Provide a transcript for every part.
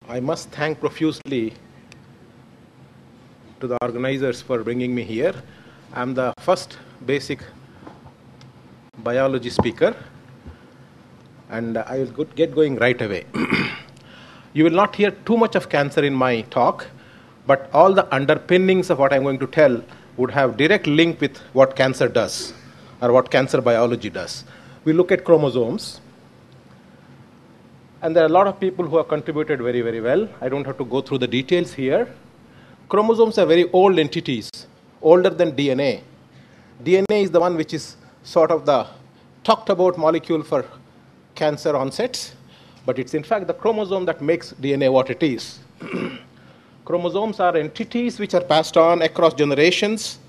I must thank profusely to the organizers for bringing me here. I'm the first basic biology speaker, and I will get going right away. You will not hear too much of cancer in my talk, but all the underpinnings of what I'm going to tell would have direct link with what cancer does or what cancer biology does. We look at chromosomes, and there are a lot of people who have contributed very, very well. I don't have to go through the details here. Chromosomes are very old entities, older than DNA. DNA is the one which is sort of the talked about molecule for cancer onsets, but it's in fact the chromosome that makes DNA what it is. Chromosomes are entities which are passed on across generations,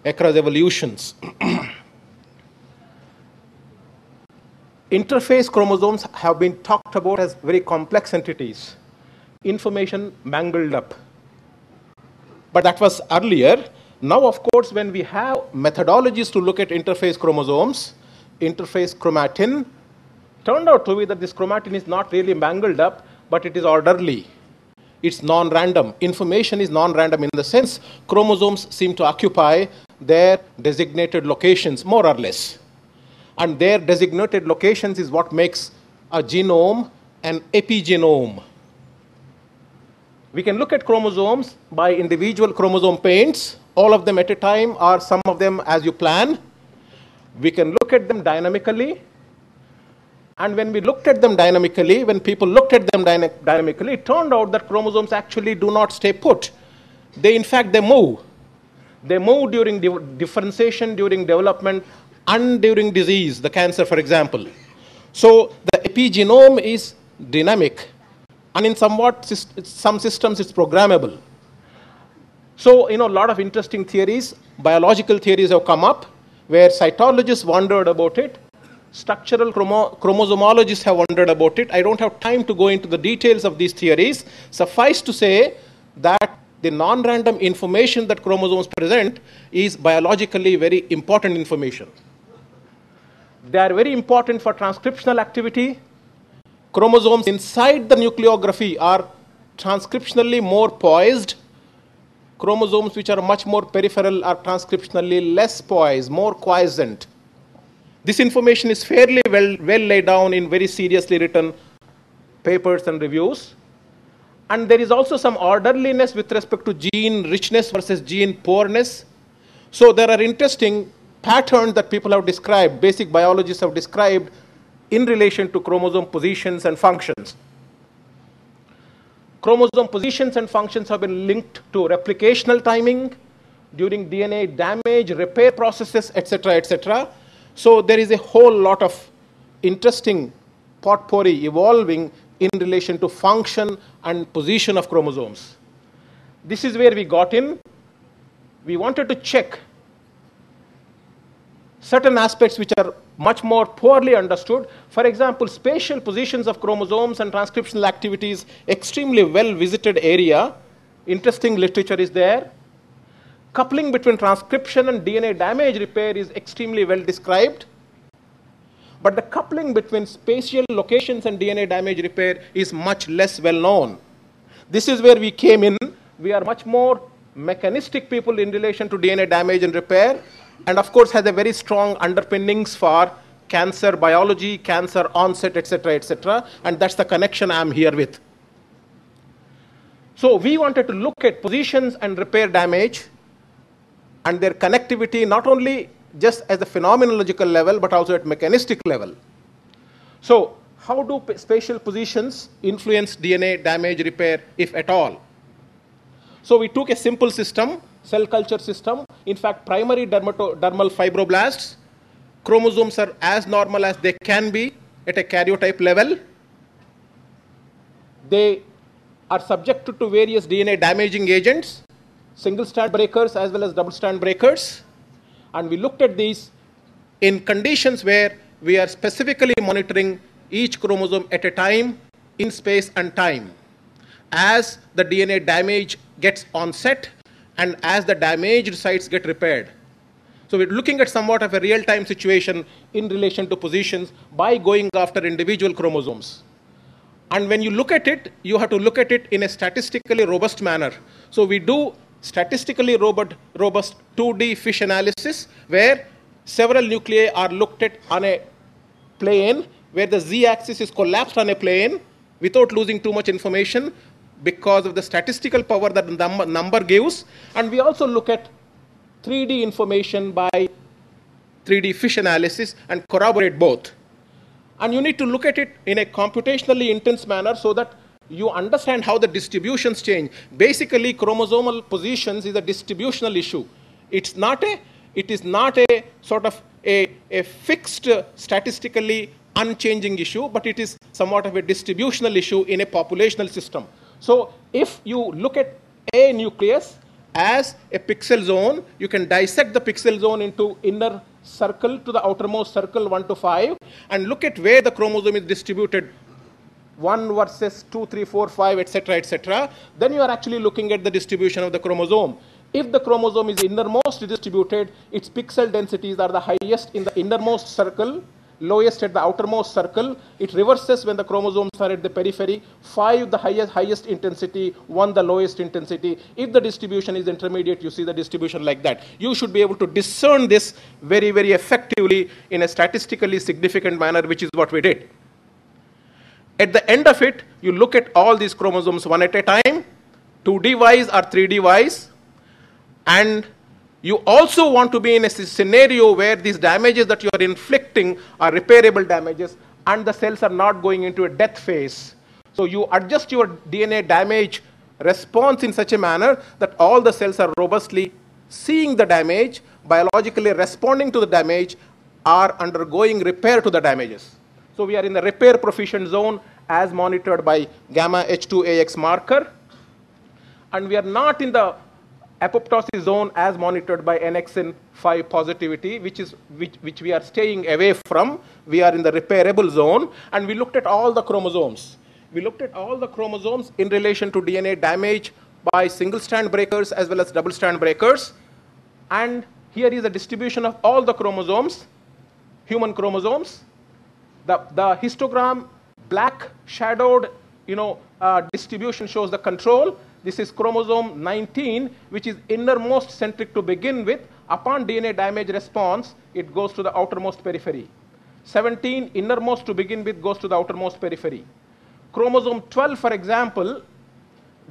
across evolutions. Interphase chromosomes have been talked about as very complex entities, information mangled up. But that was earlier. Now, of course, when we have methodologies to look at interphase chromosomes, interphase chromatin, turned out to be that this chromatin is not really mangled up, but it is orderly. It's non-random. Information is non-random in the sense chromosomes seem to occupy their designated locations, more or less. And their designated locations is what makes a genome an epigenome. We can look at chromosomes by individual chromosome paints, all of them at a time, or some of them as you plan. We can look at them dynamically. And when we looked at them dynamically, when people looked at them dynamically, it turned out that chromosomes actually do not stay put. In fact, they move. They move during differentiation, during development, and during disease, the cancer, for example. So the epigenome is dynamic. And in some systems, it's programmable. So, a lot of interesting theories, biological theories have come up, where cytologists wondered about it. Structural chromosomologists have wondered about it. I don't have time to go into the details of these theories. Suffice to say that the non-random information that chromosomes present is biologically very important information. They are very important for transcriptional activity. Chromosomes inside the nucleography are transcriptionally more poised. Chromosomes which are much more peripheral are transcriptionally less poised, more quiescent. This information is fairly well laid down in very seriously written papers and reviews. And there is also some orderliness with respect to gene richness versus gene poorness. So there are interesting patterns that people have described, basic biologists have described in relation to chromosome positions and functions. Chromosome positions and functions have been linked to replicational timing during DNA damage, repair processes, etc., etc. So there is a whole lot of interesting potpourri evolving in relation to function and position of chromosomes. This is where we got in. We wanted to check certain aspects which are much more poorly understood. For example, spatial positions of chromosomes and transcriptional activities, extremely well-visited area. Interesting literature is there. Coupling between transcription and DNA damage repair is extremely well described. But the coupling between spatial locations and DNA damage repair is much less well known. This is where we came in. We are much more mechanistic people in relation to DNA damage and repair, and of course has a very strong underpinnings for cancer biology, cancer onset, etc., etc. And that's the connection I'm here with. So we wanted to look at positions and repair damage and their connectivity, not only just at the phenomenological level, but also at mechanistic level. So how do spatial positions influence DNA damage repair, if at all? So we took a simple system, cell culture system. In fact, primary dermal fibroblasts, chromosomes are as normal as they can be at a karyotype level. They are subjected to various DNA damaging agents, single strand breakers as well as double strand breakers. And we looked at these in conditions where we are specifically monitoring each chromosome at a time in space and time. As the DNA damage gets onset and as the damaged sites get repaired. So we're looking at somewhat of a real-time situation in relation to positions by going after individual chromosomes. And when you look at it, you have to look at it in a statistically robust manner. So we do statistically robust 2D fish analysis, where several nuclei are looked at on a plane, where the z-axis is collapsed on a plane without losing too much information because of the statistical power that the number gives. And we also look at 3D information by 3D fish analysis and corroborate both. And you need to look at it in a computationally intense manner so that you understand how the distributions change. Basically, chromosomal positions is a distributional issue. It is not a sort of a fixed, statistically unchanging issue, but it is somewhat of a distributional issue in a populational system. So if you look at a nucleus as a pixel zone, you can dissect the pixel zone into inner circle to the outermost circle 1 to 5, and look at where the chromosome is distributed, 1 versus 2, 3, 4, 5, etc., etc. Then you are actually looking at the distribution of the chromosome. If the chromosome is innermost distributed, its pixel densities are the highest in the innermost circle, lowest at the outermost circle. It reverses when the chromosomes are at the periphery. 5 the highest intensity, 1 the lowest intensity. If the distribution is intermediate, you see the distribution like that. You should be able to discern this very, very effectively in a statistically significant manner, which is what we did. At the end of it, you look at all these chromosomes one at a time, 2D wise or 3D wise, and you also want to be in a scenario where these damages that you are inflicting are repairable damages and the cells are not going into a death phase. So you adjust your DNA damage response in such a manner that all the cells are robustly seeing the damage, biologically responding to the damage, are undergoing repair to the damages. So we are in the repair proficient zone as monitored by gamma H2AX marker, and we are not in the apoptosis zone as monitored by NXN5 positivity, which we are staying away from. We are in the repairable zone, and we looked at all the chromosomes. We looked at all the chromosomes in relation to DNA damage by single-strand breakers as well as double-strand breakers. And here is a distribution of all the chromosomes, human chromosomes. The histogram, black shadowed, distribution shows the control. This is chromosome 19, which is innermost centric to begin with. Upon DNA damage response, it goes to the outermost periphery. 17, innermost to begin with, goes to the outermost periphery. Chromosome 12, for example,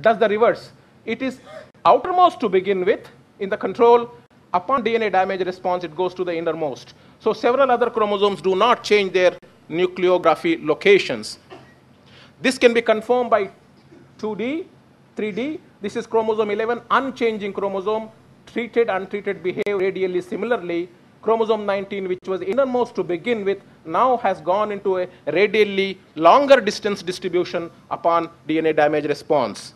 does the reverse. It is outermost to begin with in the control. Upon DNA damage response, it goes to the innermost. So several other chromosomes do not change their nucleography locations. This can be confirmed by 2D, 3D. This is chromosome 11, unchanging chromosome, treated, untreated behave radially similarly. Chromosome 19, which was innermost to begin with, now has gone into a radially longer distance distribution upon DNA damage response.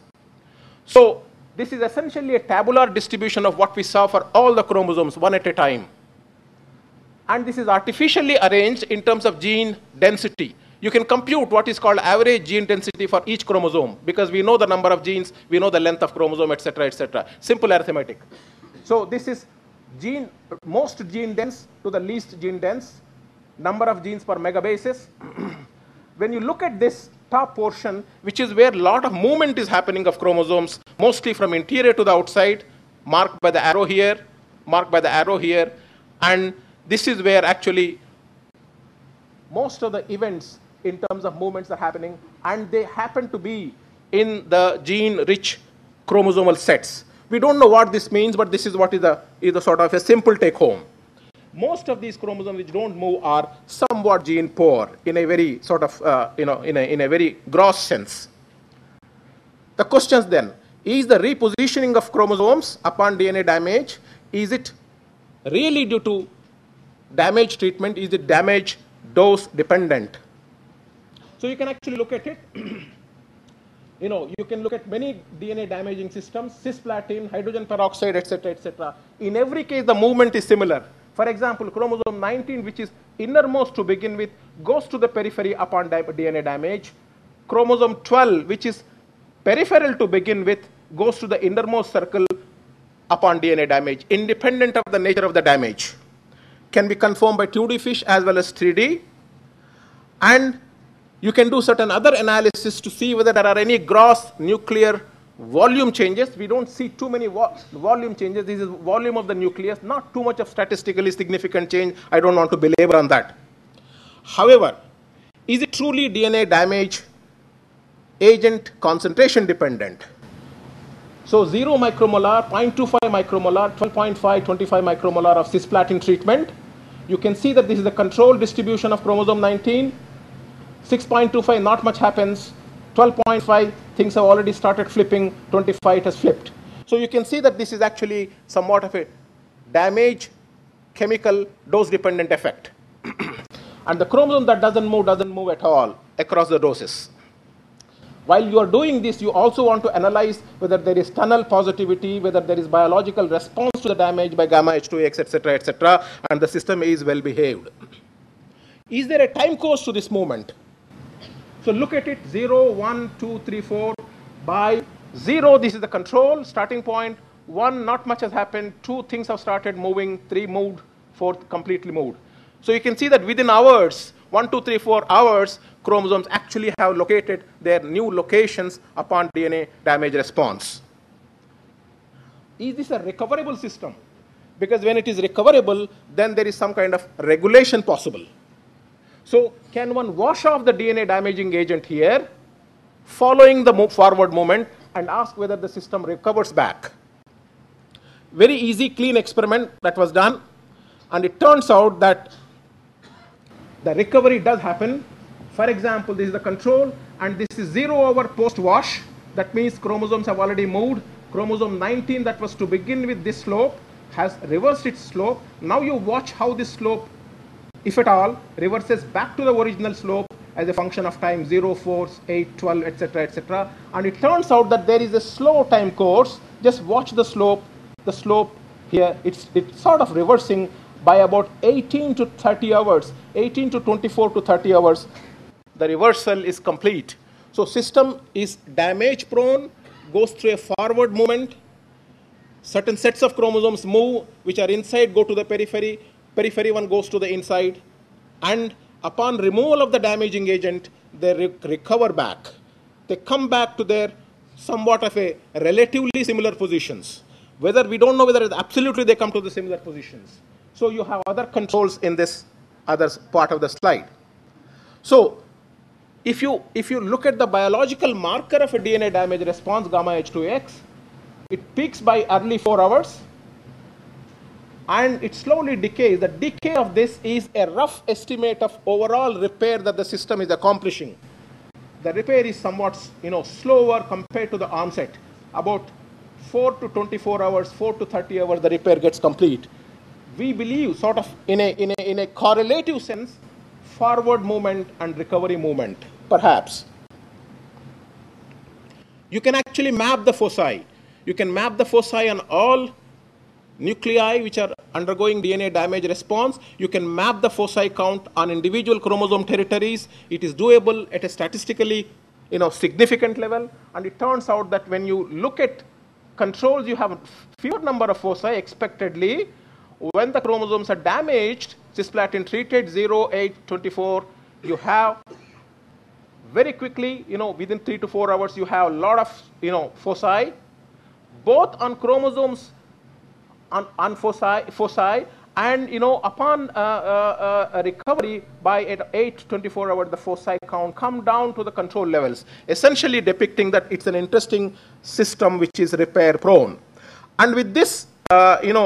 So this is essentially a tabular distribution of what we saw for all the chromosomes, one at a time. And this is artificially arranged in terms of gene density. You can compute what is called average gene density for each chromosome, because we know the number of genes, we know the length of chromosome, etc., etc. Simple arithmetic. So this is most gene dense to the least gene dense, number of genes per megabasis. When you look at this top portion, which is where a lot of movement is happening of chromosomes, mostly from interior to the outside, marked by the arrow here, marked by the arrow here, and this is where actually most of the events in terms of movements are happening, and they happen to be in the gene-rich chromosomal sets. We don't know what this means, but this is what is a sort of a simple take-home. Most of these chromosomes which don't move are somewhat gene-poor in a very sort of, in a very gross sense. The questions then, is the repositioning of chromosomes upon DNA damage, is it really due to damage treatment? Is it damage dose dependent? So you can actually look at it. You can look at many DNA damaging systems, cisplatin, hydrogen peroxide, etc., etc. In every case, the movement is similar. For example, chromosome 19, which is innermost to begin with, goes to the periphery upon DNA damage. Chromosome 12, which is peripheral to begin with, goes to the innermost circle upon DNA damage, independent of the nature of the damage. Can be confirmed by 2D fish as well as 3D. And You can do certain other analysis to see whether there are any gross nuclear volume changes. We don't see too many volume changes. This is volume of the nucleus, not too much of statistically significant change. I don't want to belabor on that. However, is it truly DNA damage agent concentration dependent? So 0 micromolar, 0.25 micromolar, 12.5, 25 micromolar of cisplatin treatment. You can see that this is the control distribution of chromosome 19. 6.25, not much happens. 12.5, things have already started flipping. 25, it has flipped. So you can see that this is actually somewhat of a damage chemical dose-dependent effect. And the chromosome that doesn't move at all across the doses. While you are doing this, you also want to analyze whether there is tunnel positivity, whether there is biological response to the damage by gamma H2AX, etc., and the system is well behaved. Is there a time course to this movement? So look at it, 0, 1, 2, 3, 4. By 0, this is the control, starting point. 1, not much has happened. 2, things have started moving. 3, moved. 4, completely moved. So you can see that within hours, 1, 2, 3, 4 hours, chromosomes actually have located their new locations upon DNA damage response. Is this a recoverable system? Because when it is recoverable, then there is some kind of regulation possible. So can one wash off the DNA damaging agent here, following the forward movement, and ask whether the system recovers back? Very easy, clean experiment that was done. And it turns out that the recovery does happen. For example, this is the control, and this is 0 hour post-wash. That means chromosomes have already moved. Chromosome 19 that was to begin with this slope has reversed its slope. Now you watch how this slope, if at all, reverses back to the original slope as a function of time, 0, 4, 8, 12, etc., etc. And it turns out that there is a slow time course. Just watch the slope. The slope here, it's sort of reversing by about 18 to 30 hours, 18 to 24 to 30 hours. The reversal is complete. So system is damage prone, goes through a forward movement. Certain sets of chromosomes move, which are inside, go to the periphery. Periphery one goes to the inside. And upon removal of the damaging agent, they recover back. They come back to their somewhat of a relatively similar positions. Whether we don't know whether it's absolutely they come to the similar positions. So you have other controls in this other part of the slide. So if you look at the biological marker of a DNA damage response, gamma H2AX, it peaks by early 4 hours, and it slowly decays. The decay of this is a rough estimate of overall repair that the system is accomplishing. The repair is somewhat slower compared to the onset. About 4 to 24 hours, 4 to 30 hours, the repair gets complete. We believe, sort of in a correlative sense, forward movement and recovery movement, perhaps. You can actually map the foci. You can map the foci on all nuclei which are undergoing DNA damage response. You can map the foci count on individual chromosome territories. It is doable at a statistically significant level. And it turns out that when you look at controls, you have fewer number of foci expectedly. When the chromosomes are damaged, cisplatin treated, 0, 8, 24, you have very quickly, within 3 to 4 hours, you have a lot of, foci, both on chromosomes, on foci, and, upon a recovery by at 8 to 24 hours, the foci count come down to the control levels, essentially depicting that it's an interesting system which is repair prone. And with this,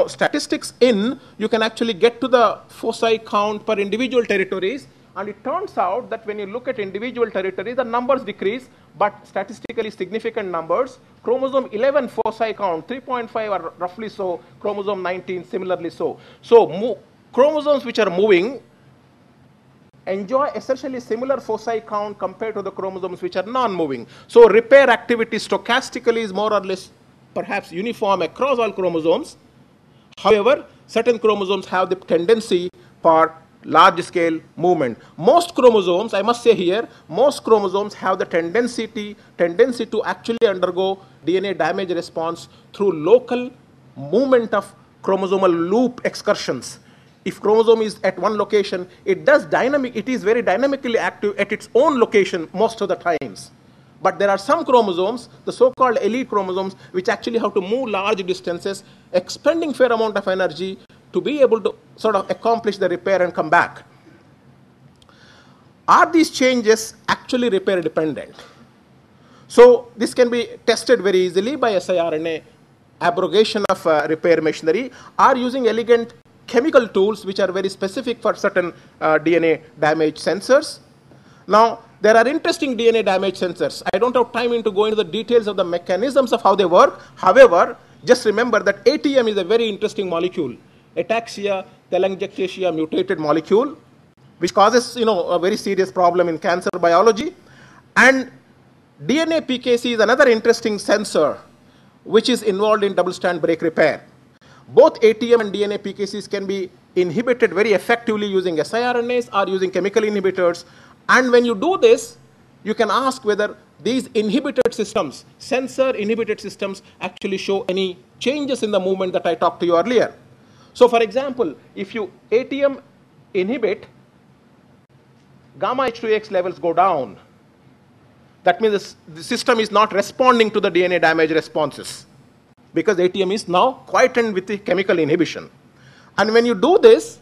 statistics you can actually get to the foci count per individual territories. And it turns out that when you look at individual territories, the numbers decrease, but statistically significant numbers. Chromosome 11 foci count, 3.5 are roughly so. Chromosome 19, similarly so. So chromosomes which are moving enjoy essentially similar foci count compared to the chromosomes which are non-moving. So repair activity stochastically is more or less perhaps uniform across all chromosomes. However, certain chromosomes have the tendency for large-scale movement. Most chromosomes, I must say here, most chromosomes have the tendency to actually undergo DNA damage response through local movement of chromosomal loop excursions. if chromosome is at one location, it is very dynamically active at its own location most of the times. But there are some chromosomes, the so-called elite chromosomes, which actually have to move large distances, expending fair amount of energy to be able to sort of accomplish the repair and come back. Are these changes actually repair dependent? So this can be tested very easily by siRNA abrogation of repair machinery, or using elegant chemical tools which are very specific for certain DNA damage sensors. Now, there are interesting DNA damage sensors. I don't have time to go into the details of the mechanisms of how they work. However, just remember that ATM is a very interesting molecule. Ataxia telangiectasia mutated molecule, which causes a very serious problem in cancer biology. And DNA PKC is another interesting sensor which is involved in double-strand break repair. Both ATM and DNA PKCs can be inhibited very effectively using siRNAs or using chemical inhibitors. And when you do this, you can ask whether these inhibited systems, sensor-inhibited systems, actually show any changes in the movement that I talked to you earlier. So, for example, if you ATM inhibit, gamma H2AX levels go down. That means the system is not responding to the DNA damage responses, because ATM is now quietened with the chemical inhibition. And when you do this,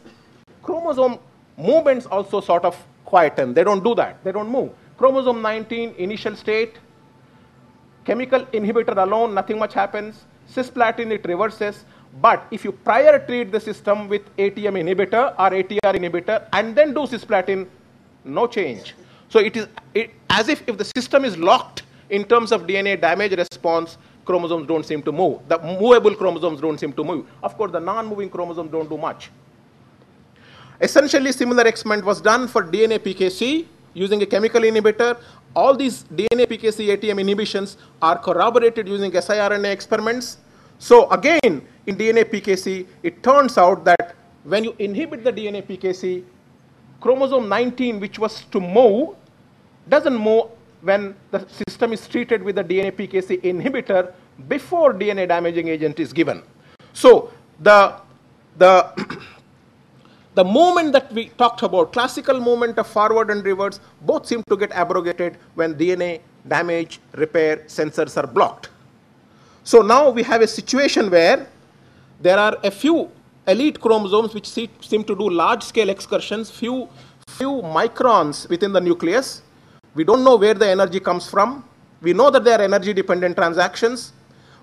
chromosome movements also sort of quieten. They don't do that. They don't move. Chromosome 19, initial state, chemical inhibitor alone, nothing much happens. Cisplatin, it reverses. But if you prior treat the system with ATM inhibitor or ATR inhibitor and then do cisplatin, no change. So it is as if the system is locked in terms of DNA damage response, chromosomes don't seem to move. The movable chromosomes don't seem to move. Of course, the non-moving chromosomes don't do much. Essentially, similar experiment was done for DNA PKC using a chemical inhibitor. All these DNA PKC ATM inhibitions are corroborated using siRNA experiments. So again, in DNA PKC, it turns out that when you inhibit the DNA PKC, chromosome 19, which was to move, doesn't move when the system is treated with the DNA PKC inhibitor before DNA damaging agent is given. So the movement that we talked about, classical movement of forward and reverse, both seem to get abrogated when DNA damage repair sensors are blocked. So now we have a situation where there are a few elite chromosomes which seem to do large-scale excursions, few microns within the nucleus. We don't know where the energy comes from. We know that they are energy-dependent transactions.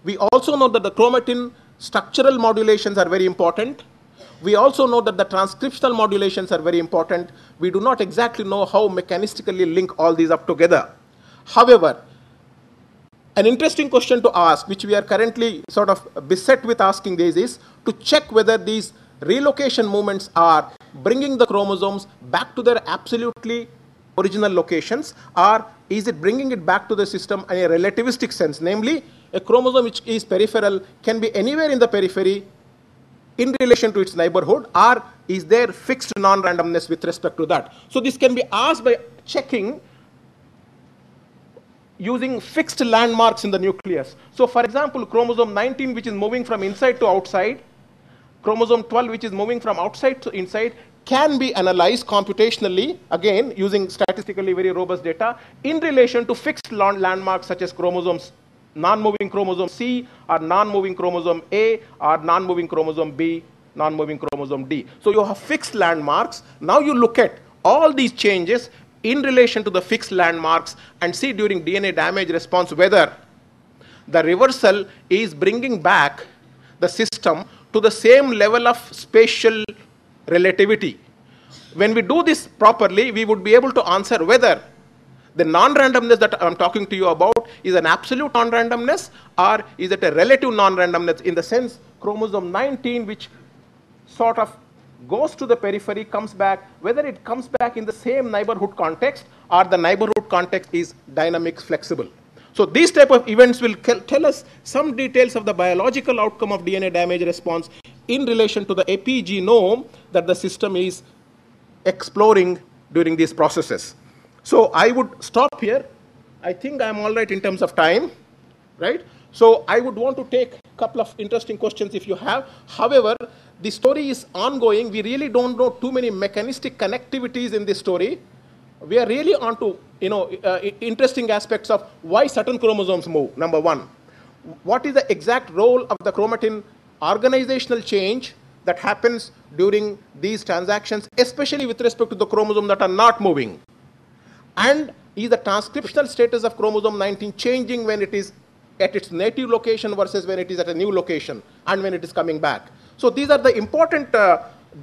We also know that the chromatin structural modulations are very important. We also know that the transcriptional modulations are very important. We do not exactly know how mechanistically link all these up together. However, an interesting question to ask, which we are currently sort of beset with asking this, is to check whether these relocation movements are bringing the chromosomes back to their absolutely original locations, or is it bringing it back to the system in a relativistic sense? Namely, a chromosome which is peripheral can be anywhere in the periphery in relation to its neighborhood, or is there fixed non-randomness with respect to that? So this can be asked by checking using fixed landmarks in the nucleus. So for example, chromosome 19, which is moving from inside to outside, chromosome 12, which is moving from outside to inside, can be analyzed computationally, again, using statistically very robust data, in relation to fixed landmarks such as chromosomes, non-moving chromosome C, or non-moving chromosome A, or non-moving chromosome B, non-moving chromosome D. So you have fixed landmarks. Now you look at all these changes in relation to the fixed landmarks and see during DNA damage response whether the reversal is bringing back the system to the same level of spatial relativity. When we do this properly, we would be able to answer whether the non-randomness that I'm talking to you about is an absolute non-randomness, or is it a relative non-randomness, in the sense chromosome 19, which sort of goes to the periphery, comes back, whether it comes back in the same neighborhood context or the neighborhood context is dynamic flexible. So these type of events will tell us some details of the biological outcome of DNA damage response in relation to the epigenome that the system is exploring during these processes. So I would stop here. I think I'm all right in terms of time, right? So I would want to take couple of interesting questions if you have. However, the story is ongoing. We really don't know too many mechanistic connectivities in this story. We are really onto interesting aspects of why certain chromosomes move. Number one, what is the exact role of the chromatin organizational change that happens during these transactions, especially with respect to the chromosomes that are not moving? And is the transcriptional status of chromosome 19 changing when it is at its native location versus when it is at a new location and when it is coming back? So these are the important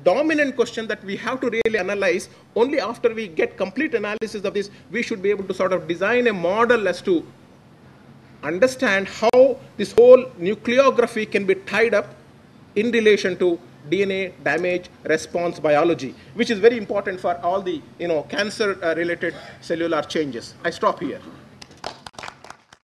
dominant question that we have to really analyze. Only after we get complete analysis of this, we should be able to sort of design a model as to understand how this whole nucleography can be tied up in relation to DNA damage response biology, which is very important for all the cancer related cellular changes. I stop here.